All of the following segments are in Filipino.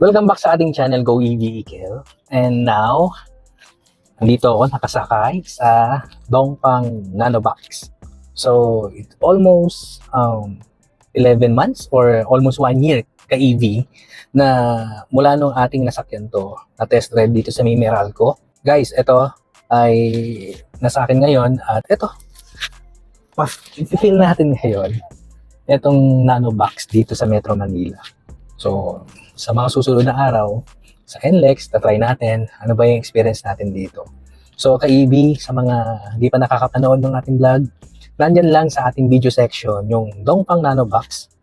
Welcome back sa ating channel, Go EV Vehicle. And now, nandito ako nakasakay sa Dongfang Nanobox. So, it's almost 11 months or almost 1 year ka-EV na mula nung ating nasakyan to na test drive dito sa may Meralco. Guys, ito ay nasa akin ngayon at ito, i-feel natin ngayon itong Nanobox dito sa Metro Manila. So, sa mga susunod na araw, sa NLEX, try natin ano ba yung experience natin dito. So, ka-EV, sa mga hindi pa nakakapanood ng ating vlog, nandyan lang sa ating video section yung Dongfang Nanobox.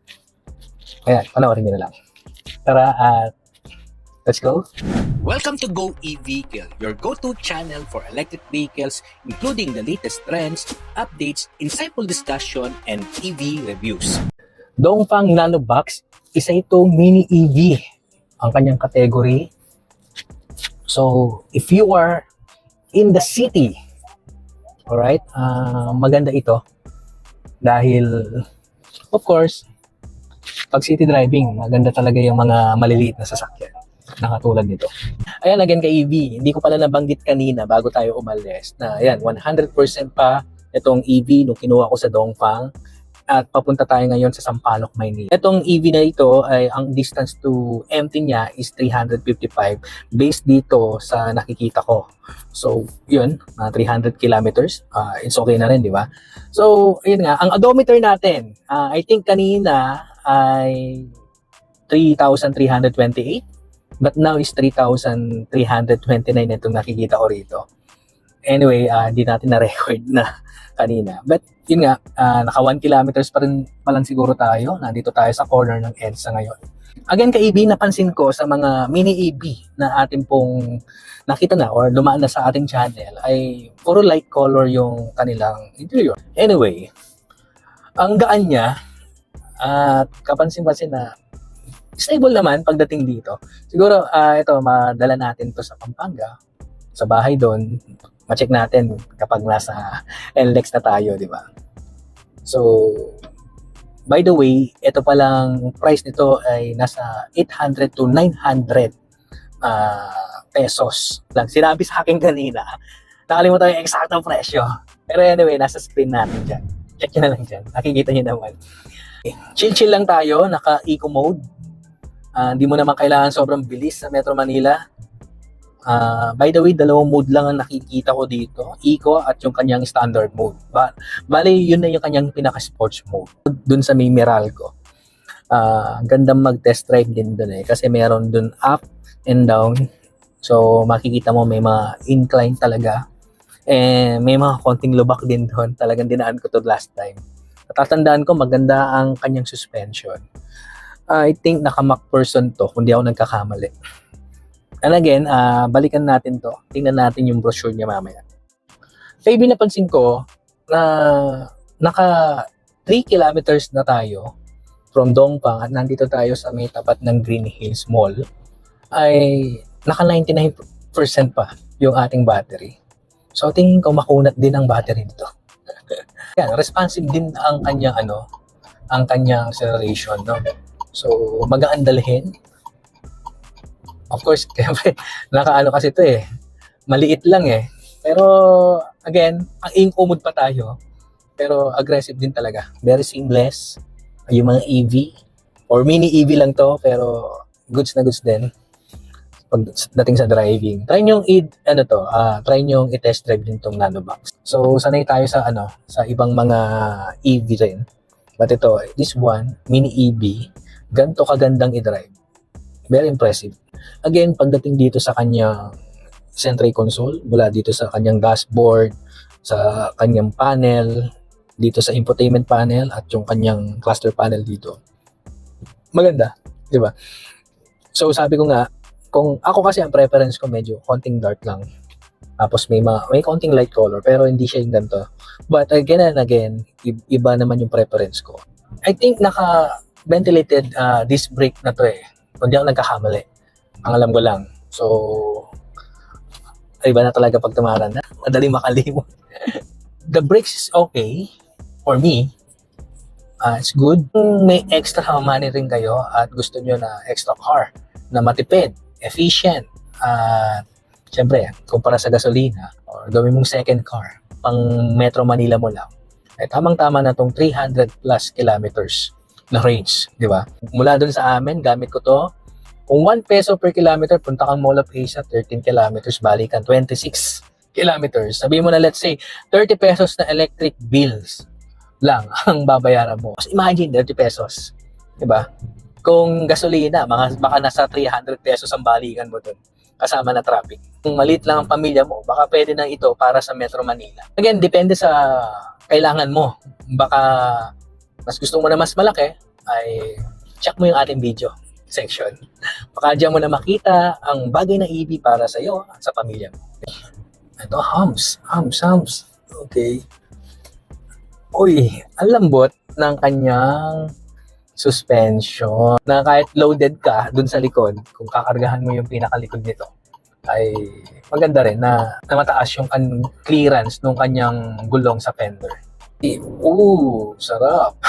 Ayan, panoorin nyo na lang. Tara at let's go! Welcome to Go eVehicle, your go-to channel for electric vehicles, including the latest trends, updates, insightful discussion, and EV reviews. Dongfang Nanobox, isa itong mini EV ang kanyang category. So, if you are in the city, alright, maganda ito. Dahil, of course, pag city driving, maganda talaga yung mga maliliit na sasakyan na katulad nito. Ayan, again ka-EV, hindi ko pala nabanggit kanina bago tayo umalis na ayan, 100% pa itong EV nung kinuha ko sa Dongfang. At papunta tayo ngayon sa Sampaloc, Maynila. Itong EV na ito ay ang distance to empty niya is 355 based dito sa nakikita ko. So, yun, 300 kilometers. It's okay na rin, di ba? So, yun nga, ang odometer natin, I think kanina ay 3,328 but now is 3,329 itong nakikita ko rito. Anyway, di natin na-record na kanina. But yun nga, naka 1 kilometers pa rin lang siguro tayo. Nandito tayo sa corner ng EDSA ngayon. Again, ka-EV, napansin ko sa mga mini EV na ating pong nakita na or dumaan na sa ating channel ay puro light color yung kanilang interior. Anyway, ang gaan niya at kapansin-pansin na stable naman pagdating dito. Siguro, ito, madala natin to sa Pampanga, sa bahay doon. Ma-check natin kapag nasa NLEX na tayo, di ba? So, by the way, ito palang price nito ay nasa 800 to 900 pesos lang. Sinabi sa akin kanina. Nakalimutan yung eksaktong presyo. Pero anyway, nasa screen natin dyan. Check nyo na lang dyan. Nakikita nyo naman. Chill-chill lang tayo. Naka-eco mode. Hindi mo naman kailangan sobrang bilis sa Metro Manila. By the way, dalawang mode lang ang nakikita ko dito, Eco at yung kanyang standard mode. Bali, yun na yung kanyang pinaka-sports mode. Dun sa may Meralco. Gandang mag-test drive din dun kasi meron dun up and down. So, makikita mo may mga incline talaga. May mga konting lubak din dun. Talagang dinaan ko to last time. Tatandaan ko, maganda ang kanyang suspension. I think naka-MacPherson to, kung di ako nagkakamali. And again, balikan natin to. Tingnan natin yung brochure niya mamaya. Maybe napansin ko na naka 3 kilometers na tayo from Dongfang at nandito tayo sa may tapat ng Green Hills Mall ay naka 99% pa yung ating battery. So tingin ko makunat din ang battery nito. Yan, responsive din ang kanyang ang kanyang acceleration, no? So magaan dalhin. Of course, nakaano kasi ito maliit lang Pero again, ang incomod pa tayo. Pero aggressive din talaga. Very seamless. Yung mga EV or mini EV lang to, pero goods na goods din pagdating sa driving. Try nyo try nyo i-test drive din tong Nanobox. So sanay tayo sa sa ibang mga EV rin. But ito, this one, mini EV, ganito kagandang i-drive. Very impressive. Again, pagdating dito sa kanyang center console, mula dito sa kanyang dashboard, sa kanyang panel, dito sa infotainment panel, at yung kanyang cluster panel dito. Maganda, di ba? So, sabi ko nga, kung ako kasi ang preference ko medyo konting dark lang. Tapos may konting light color, pero hindi siya yung ganito. But again and again, iba naman yung preference ko. I think naka-ventilated disc brake na to Hindi ako nagkakamali. Ang alam ko lang. So, iba na talaga pag tumaran na. Madali makalimot. The brakes is okay for me. It's good. Kung may extra money rin kayo at gusto nyo na extra car na matipid, efficient, at syempre, kumpara sa gasolina, or gawin mong second car, pang Metro Manila mo lang, ay tamang-tama na tong 300 plus kilometers na range, di ba? Mula dun sa amin, gamit ko to. Kung 1 peso per kilometer, punta kang Mall of Asia, 13 kilometers, balikan 26 kilometers. Sabihin mo na, let's say, 30 pesos na electric bills lang ang babayaran mo. So imagine, 30 pesos. Diba? Kung gasolina, baka nasa 300 pesos ang balikan mo dun, kasama na traffic. Kung maliit lang ang pamilya mo, baka pwede na ito para sa Metro Manila. Again, depende sa kailangan mo. Baka mas gusto mo na mas malaki, ay check mo yung ating video section. Baka dyan mo na makita ang bagay na EV para sa iyo at sa pamilya mo. Ito, hums. Okay. Uy, ang lambot ng kanyang suspension. Na kahit loaded ka dun sa likod, kung kakargahan mo yung pinakalikod nito, ay maganda rin na mataas yung clearance ng kanyang gulong sa fender. Sarap.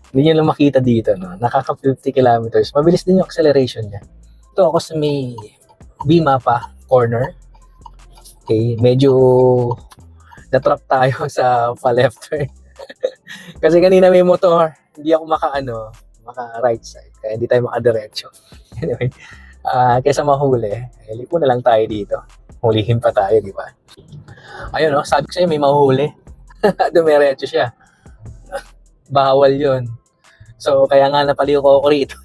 Hindi nyo lang makita dito, no? Nakaka 50 kilometers. Mabilis din yung acceleration niya. Ito ako sa may Bima pa corner. Okay, medyo na-trap tayo sa pa-left turn. Kasi kanina may motor, hindi ako maka right side. Kaya hindi tayo makadiretso. Anyway, kaysa mahuli, lipo na lang tayo dito. Hulihin pa tayo, di ba? Ayun, no? Sabi ko sa'yo, may mahuhuli. Dumiretso siya. Bawal yon. So, kaya nga napaliw ko ako rito.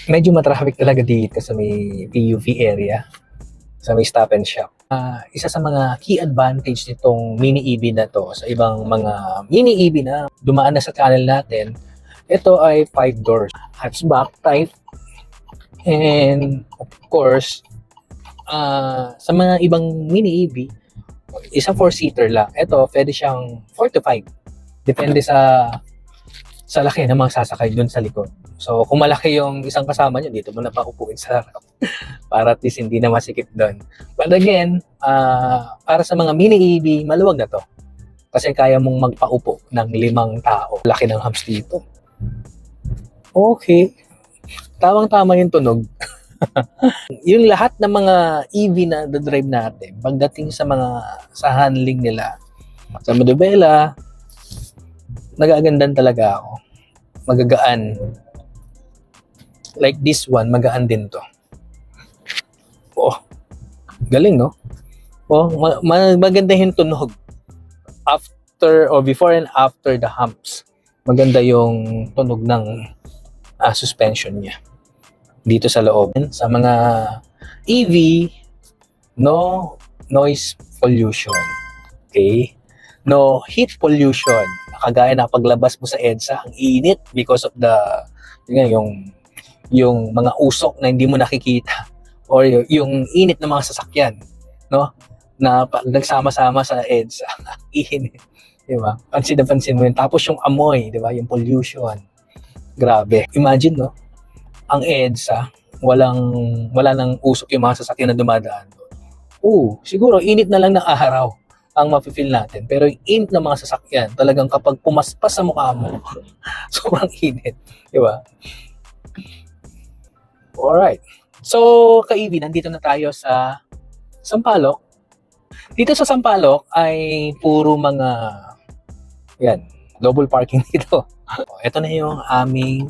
Medyo matraffic talaga dito sa may PUV area. Sa may stop and shop. Isa sa mga key advantage nitong mini EV na to sa ibang mga mini EV na dumaan na sa channel natin, ito ay 5 doors. Hatchback type. And, of course, sa mga ibang mini EV, isa 4-seater lang. Ito, pwede siyang 4 to 5. Depende sa laki ng mga sasakay dun sa likod. So, kung malaki yung isang kasama nyo, dito mo na paupuin sa harap. Para at least hindi na masikip dun. But again, para sa mga mini EV, maluwag na to. Kasi kaya mong magpaupo ng 5 tao. Laki ng hubs dito. Okay. Tamang-tama yung tunog. Yung lahat ng mga EV na drive natin, pagdating sa handling nila, sa Modubela, nagagandan talaga ako. Magagaan. Like this one, magaan din to. Oh, galing, no? Oh, maganda yung tunog. After or before and after the humps. Maganda yung tunog ng suspension niya. Dito sa loob. Sa mga EV, no noise pollution. Okay? No heat pollution. Kagaya na paglabas mo sa EDSA, ang init because of yung mga usok na hindi mo nakikita or yung init ng mga sasakyan, no? Na pag nagsama-sama sa EDSA, init, di ba? Pansin mo yun. Tapos yung amoy, di ba? Yung pollution. Grabe. Imagine, no? Ang EDSA, wala nang usok yung mga sasakyan na dumadaan doon. Siguro init na lang ng araw ang mafe-feel natin. Pero yung init ng mga sasakyan, talagang kapag pumaspas sa mukha mo, sobrang init. Di ba? Alright. So, ka-EV, nandito na tayo sa Sampaloc. Dito sa Sampaloc ay puro mga, double parking dito. Ito na yung aming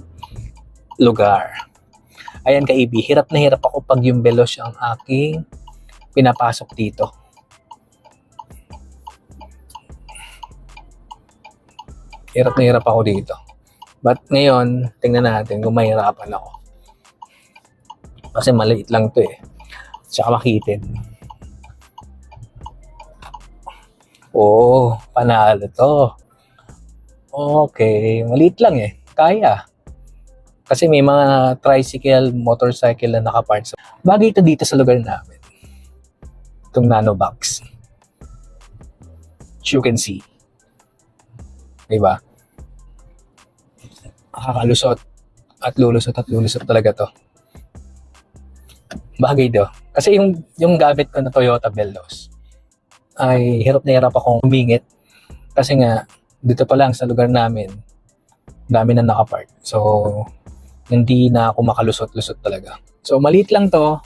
lugar. Ayan ka-EV, hirap na hirap ako pag yung veloz ang aking pinapasok dito. Hirap na hirap ako dito. But ngayon, tingnan natin kung mahirapan ako. Kasi maliit lang to eh. Tsaka makitid. Panalo to. Okay, maliit lang eh. Kaya. Kasi may mga tricycle, motorcycle na nakapark. Bagay ito dito sa lugar namin. Itong nano box. You can see. Diba? Nakakalusot. At lulusot talaga to. Bagay do. Kasi yung gamit ko na Toyota Veloz ay hirap na hirap akong humingit. Kasi nga, dito pa lang sa lugar namin, dami na nakapark. So, Hindi na ako makalusot-lusot talaga. So, maliit lang to.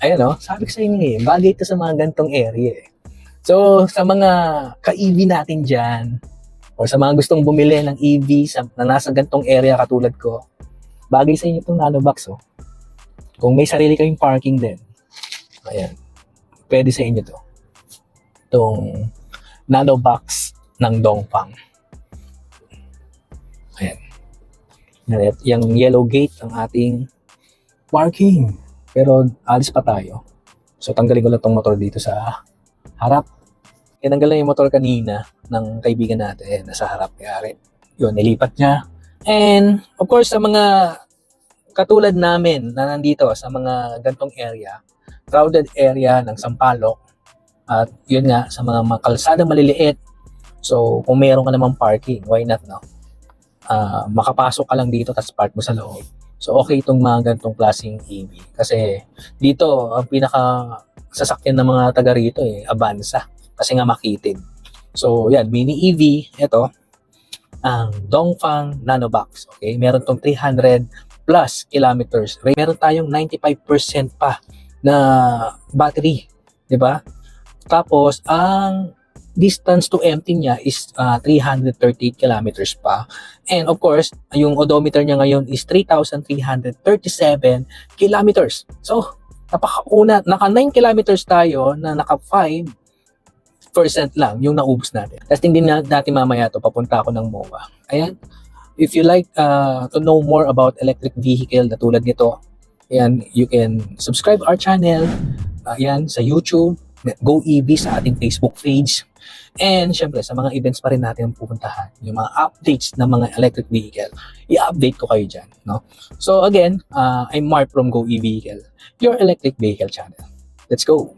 Ayan o, sabi ko sa inyo eh, bagay ito sa mga gantong area eh. So, sa mga ka-EV natin dyan, o sa mga gustong bumili ng EV na nasa gantong area katulad ko, bagay sa inyo itong Nanobox oh. Kung may sarili kayong parking din, ayan, pwede sa inyo to. Itong Nanobox ng Dongfang. Ayan. Yung yellow gate ang ating parking. Pero alis pa tayo. So tanggalin ko lang tong motor dito sa harap. Tinanggal lang yung motor kanina ng kaibigan natin. Nasa harap. Kaya yun, nilipat niya. And of course, sa mga katulad namin na nandito sa mga gantong area, crowded area ng Sampaloc, at yun nga, sa mga kalsada maliliit. So kung mayroon ka namang parking, why not, no? Makapasok ka lang dito tapos park mo sa loob. So okay itong mga ganitong klaseng EV. Kasi dito, ang pinaka sasakyan ng mga taga rito Avanza. Kasi nga makitid. So yan, mini EV, ito, ang Dongfang Nanobox. Okay, meron tong 300 plus kilometers. Meron tayong 95% pa na battery. Diba? Tapos, ang distance to empty niya is 330 kilometers pa. And of course, yung odometer niya ngayon is 3,337 kilometers. So, naka 9 kilometers tayo na naka 5% lang yung naubos natin. Testing din natin mamaya to, papunta ako ng MOA. Ayan. If you like to know more about electric vehicle na tulad nito, ayan, you can subscribe our channel. Ayan, sa YouTube, Go EV sa ating Facebook page. And syempre, sa mga events pa rin natin ang pupuntahan, yung mga updates ng mga electric vehicle, i-update ko kayo dyan. No? So again, I'm Mark from Go EV Vehicle, your electric vehicle channel. Let's go!